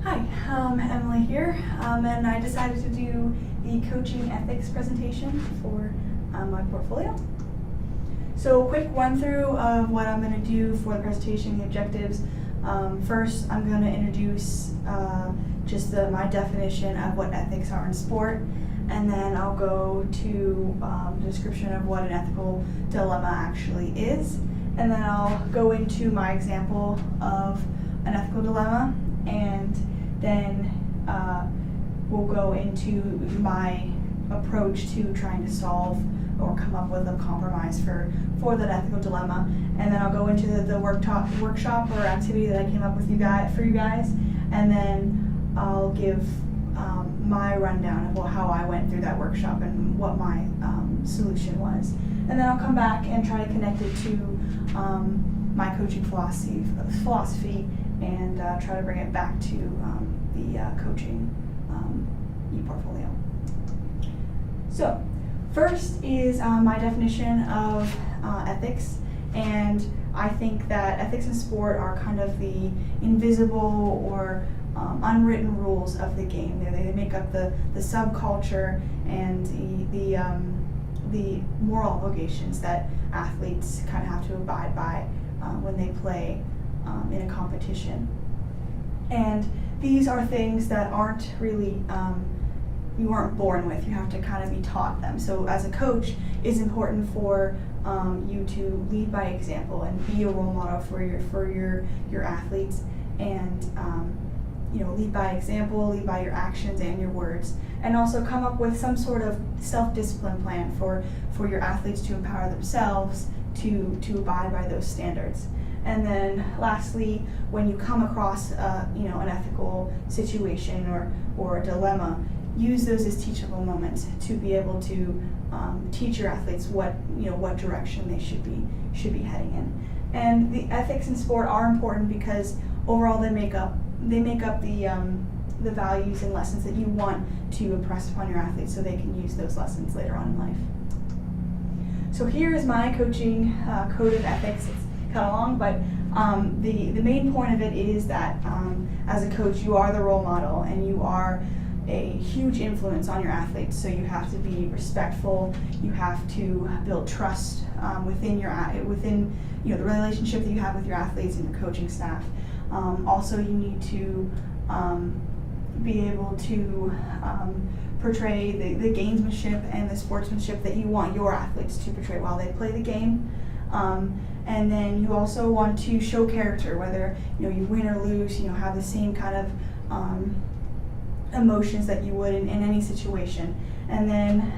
Hi, Emily here, and I decided to do the coaching ethics presentation for my portfolio. So a quick run through of what I'm going to do for the presentation, the objectives. First, I'm going to introduce my definition of what ethics are in sport, and then I'll go to the description of what an ethical dilemma actually is, and then I'll go into my example of an ethical dilemma, and then we'll go into my approach to trying to solve or come up with a compromise for that ethical dilemma. And then I'll go into the workshop or activity that I came up with for you guys, and then I'll give my rundown of how I went through that workshop and what my solution was. And then I'll come back and try to connect it to my coaching philosophy and try to bring it back to the coaching e-portfolio. So first is my definition of ethics, and I think that ethics in sport are kind of the invisible or unwritten rules of the game. They make up the subculture and the moral obligations that athletes kind of have to abide by when they play in a competition. And these are things that aren't really, you aren't born with. You have to kind of be taught them. So as a coach, it's important for you to lead by example and be a role model for your athletes, and lead by example, lead by your actions and your words, and also come up with some sort of self-discipline plan for your athletes to empower themselves to abide by those standards. And then lastly, when you come across an ethical situation or a dilemma, use those as teachable moments to be able to teach your athletes what direction they should be heading in. And the ethics in sport are important because overall they make up the values and lessons that you want to impress upon your athletes so they can use those lessons later on in life. So here is my coaching code of ethics. It's kind of long, but the main point of it is that as a coach, you are the role model and you are a huge influence on your athletes. So you have to be respectful. You have to build trust within the relationship that you have with your athletes and your coaching staff. Also, you need to be able to portray the gamesmanship and the sportsmanship that you want your athletes to portray while they play the game. And then you also want to show character, whether you win or lose. Have the same kind of emotions that you would in any situation. And then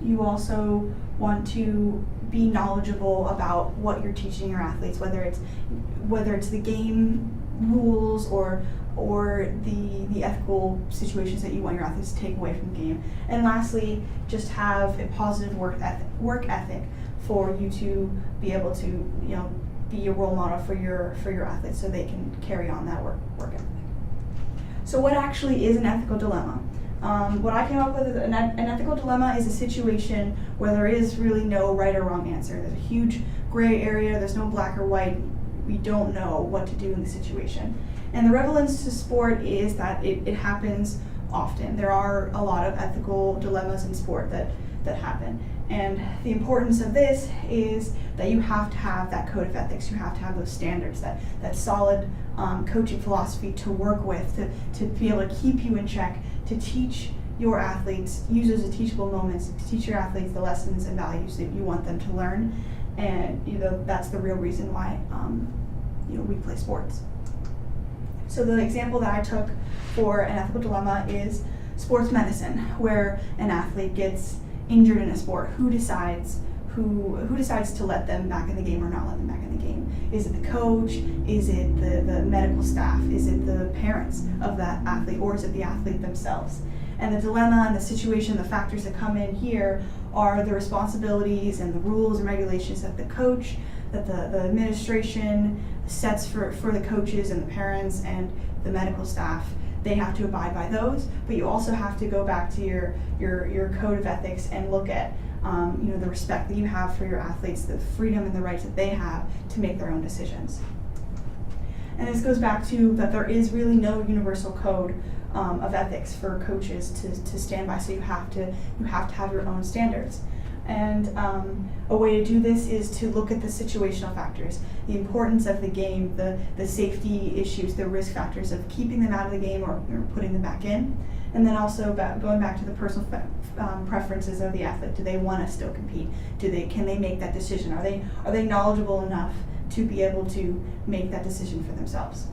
you also want to be knowledgeable about what you're teaching your athletes, whether it's the game rules or the ethical situations that you want your athletes to take away from the game. And lastly, just have a positive work ethic for you to be able to be a role model for your athletes so they can carry on that work ethic. So what actually is an ethical dilemma? What I came up with is an ethical dilemma is a situation where there is really no right or wrong answer. There's a huge gray area. There's no black or white. We don't know what to do in the situation. And the relevance to sport is that it happens often. There are a lot of ethical dilemmas in sport that happen. And the importance of this is that you have to have that code of ethics. You have to have those standards, that solid coaching philosophy to work with, to be able to keep you in check, to teach your athletes, use those as teachable moments, to teach your athletes the lessons and values that you want them to learn. And that's the real reason why we play sports. So the example that I took for an ethical dilemma is sports medicine, where an athlete gets injured in a sport. Who decides to let them back in the game or not let them back in the game? Is it the coach? Is it the medical staff? Is it the parents of that athlete, or is it the athlete themselves? And the dilemma and the situation, the factors that come in here are the responsibilities and the rules and regulations that the coach, that the administration sets for the coaches and the parents and the medical staff. They have to abide by those, but you also have to go back to your code of ethics and look at the respect that you have for your athletes, the freedom and the rights that they have to make their own decisions. And this goes back to that there is really no universal code of ethics for coaches to stand by. So you have to have your own standards. And a way to do this is to look at the situational factors, the importance of the game, the safety issues, the risk factors of keeping them out of the game or putting them back in. And then also going back to the personal preferences of the athlete. Do they want to still compete? Can they make that decision? Are they knowledgeable enough to be able to make that decision for themselves?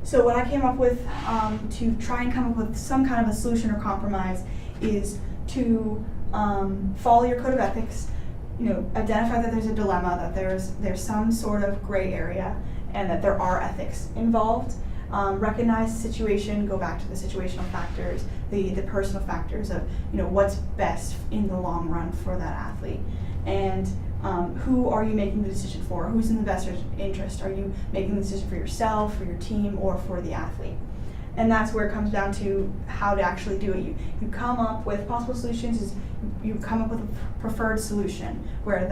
So what I came up with to try and come up with some kind of a solution or compromise is to follow your code of ethics, identify that there's a dilemma, that there's some sort of gray area, and that there are ethics involved. Recognize the situation, go back to the situational factors, the personal factors of what's best in the long run for that athlete, and who are you making the decision for? Who's in the best interest? Are you making the decision for yourself, for your team, or for the athlete? And that's where it comes down to how to actually do it. You come up with possible solutions. Is you come up with a preferred solution where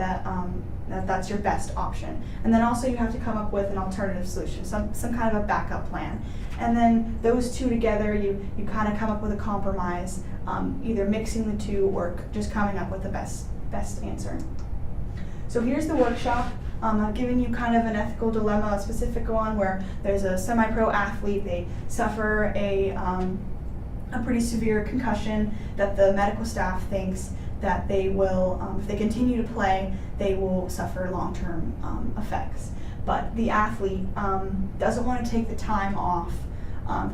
that's your best option. And then also you have to come up with an alternative solution, some kind of a backup plan. And then those two together, you kind of come up with a compromise, either mixing the two or just coming up with the best answer. So here's the workshop. I've given you kind of an ethical dilemma, a specific one where there's a semi-pro athlete. They suffer a pretty severe concussion that the medical staff thinks that they will, if they continue to play, they will suffer long-term effects. But the athlete doesn't want to take the time off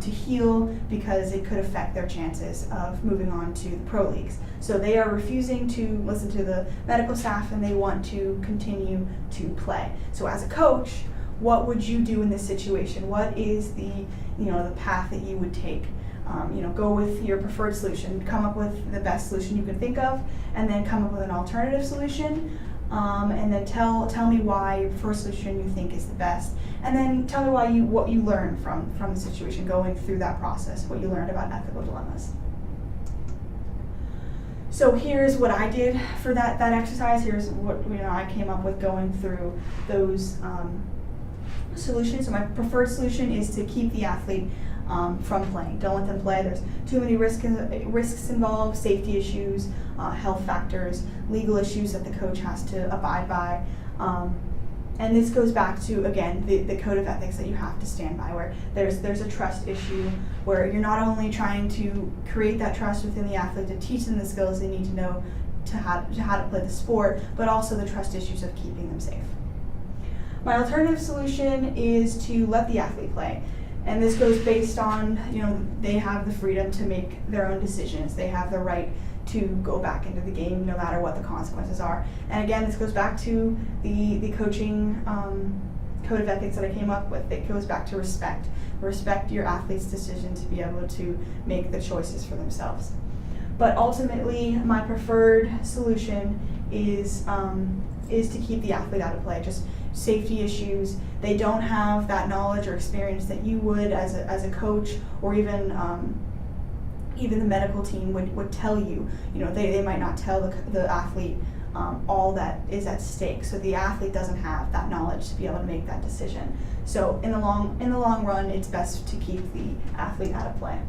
to heal because it could affect their chances of moving on to the pro leagues. So they are refusing to listen to the medical staff and they want to continue to play. So as a coach, what would you do in this situation? What is the path that you would take? Go with your preferred solution, come up with the best solution you can think of, and then come up with an alternative solution, and then tell me why your first solution you think is the best, and then tell me what you learned from the situation, going through that process, what you learned about ethical dilemmas. So here's what I did for that exercise. Here's what I came up with going through those solutions. So my preferred solution is to keep the athlete from playing. Don't let them play. There's too many risks involved, safety issues, health factors, legal issues that the coach has to abide by. And this goes back to, again, the code of ethics that you have to stand by, where there's a trust issue, where you're not only trying to create that trust within the athlete to teach them the skills they need to know to how to play the sport, but also the trust issues of keeping them safe. My alternative solution is to let the athlete play. And this goes based on, they have the freedom to make their own decisions. They have the right to go back into the game no matter what the consequences are. And again, this goes back to the coaching code of ethics that I came up with. It goes back to respect. Respect your athlete's decision to be able to make the choices for themselves. But ultimately, my preferred solution is to keep the athlete out of play. Just safety issues. They don't have that knowledge or experience that you would as a coach, or even the medical team would tell you. They might not tell the athlete all that is at stake. So the athlete doesn't have that knowledge to be able to make that decision. So in the long run, it's best to keep the athlete out of play.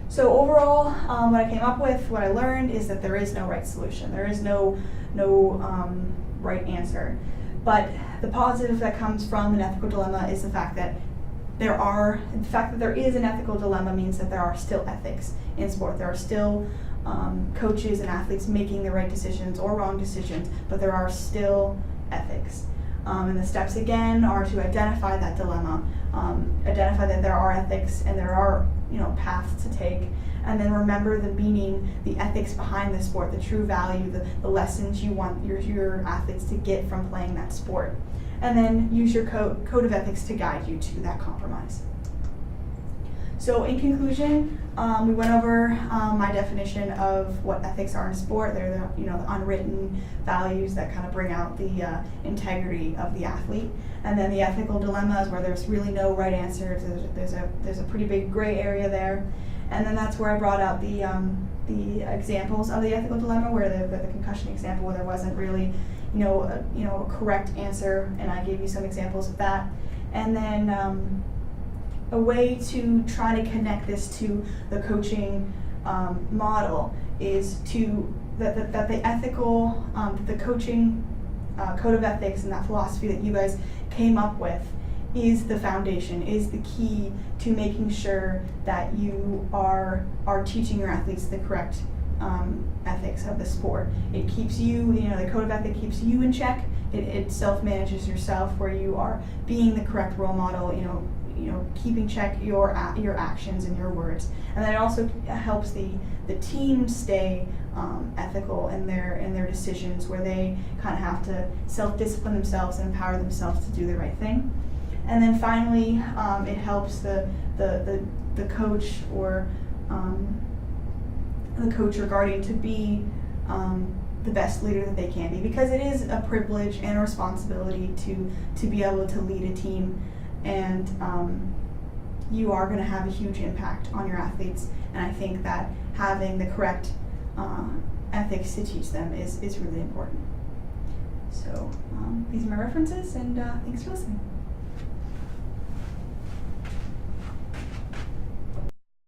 So overall, what I came up with, what I learned, is that there is no right solution. There is no right answer. But the positive that comes from an ethical dilemma is the fact that there is an ethical dilemma means that there are still ethics in sport. There are still coaches and athletes making the right decisions or wrong decisions, but there are still ethics. And the steps again are to identify that dilemma, identify that there are ethics and there are paths to take, and then remember the meaning, the ethics behind the sport, the true value, the lessons you want your athletes to get from playing that sport. And then use your code of ethics to guide you to that compromise. So in conclusion, we went over my definition of what ethics are in sport. They're the unwritten values that kind of bring out the integrity of the athlete. And then the ethical dilemmas, where there's really no right answer. There's a pretty big gray area there. And then that's where I brought out the examples of the ethical dilemma, where the concussion example, where there wasn't really a correct answer, and I gave you some examples of that. And then a way to try to connect this to the coaching model is that the ethical, the coaching code of ethics and that philosophy that you guys came up with is the foundation, is the key to making sure that you are teaching your athletes the correct ethics of the sport. It keeps you, the code of ethics keeps you in check. It self-manages yourself, where you are being the correct role model, keeping check your actions and your words. And then it also helps the team stay ethical in their decisions, where they kind of have to self-discipline themselves and empower themselves to do the right thing. And then finally, it helps the coach or the coach or guardian to be the best leader that they can be, because it is a privilege and a responsibility to be able to lead a team, and you are going to have a huge impact on your athletes. And I think that having the correct ethics to teach them is really important. So these are my references, and thanks for listening.